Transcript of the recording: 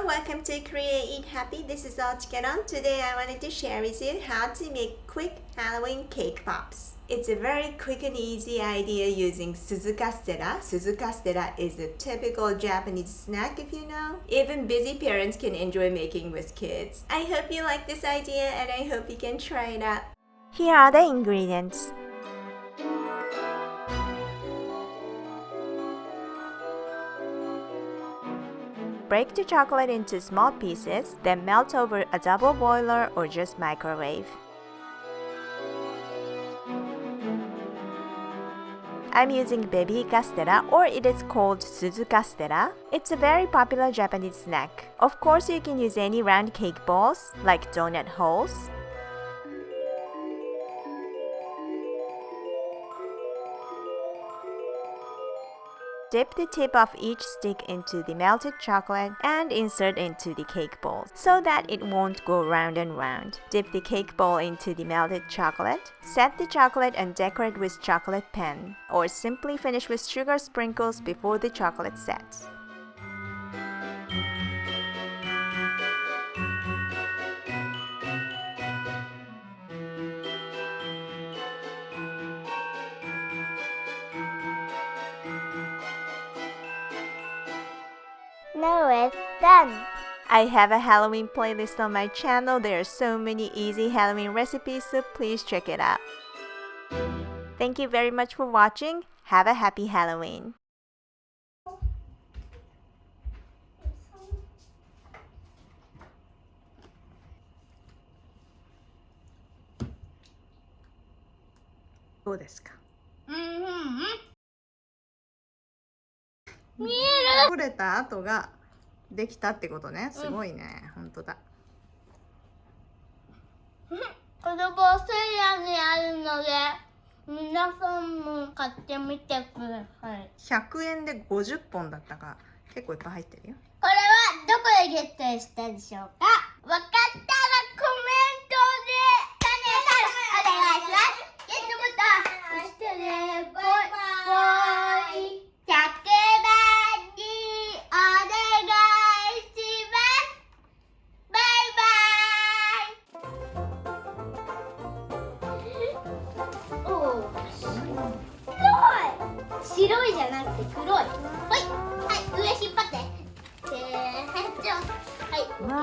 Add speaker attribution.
Speaker 1: everyone, welcome to Korea Eat Happy. This is OCHIKERON. Today I wanted to share with you how to make quick Halloween cake pops. It's a very quick and easy idea using Castella. Castella is a typical Japanese snack if you know. Even busy parents can enjoy making with kids. I hope you like this idea and I hope you can try it out. Here are the ingredients. Break the chocolate into small pieces, then melt over a double boiler or just microwave. I'm using baby Castella, or it is called Castella. It's a very popular Japanese snack. Of course, you can use any round cake balls, like donut holes. Dip the tip of each stick into the melted chocolate and insert into the cake bowl so that it won't go round and round. Dip the cake bowl into the melted chocolate. Set the chocolate and decorate with chocolate pen, or simply finish with sugar sprinkles before the chocolate sets.
Speaker 2: Now it's done.
Speaker 1: I have a Halloween playlist on my channel. There are so many easy Halloween recipes, so please check it out. Thank you very much for watching. Have a happy Halloween. Howですか？
Speaker 2: 見える。
Speaker 1: 取れた跡ができたってことね。すごいね。本当だ。
Speaker 2: この棒セリアにあるので、皆さんも買ってみてください。
Speaker 1: 100円で50本だったから結構いっぱい入ってるよ。
Speaker 2: これはどこでゲットしたでしょうか？わかったらコメントでお願いします。ゲットボタン押してね。バイバイ。100番にお願いします。バイバイ。おお、白いじゃなくて黒い。はい、はい、上引っ張って。はい。
Speaker 1: わ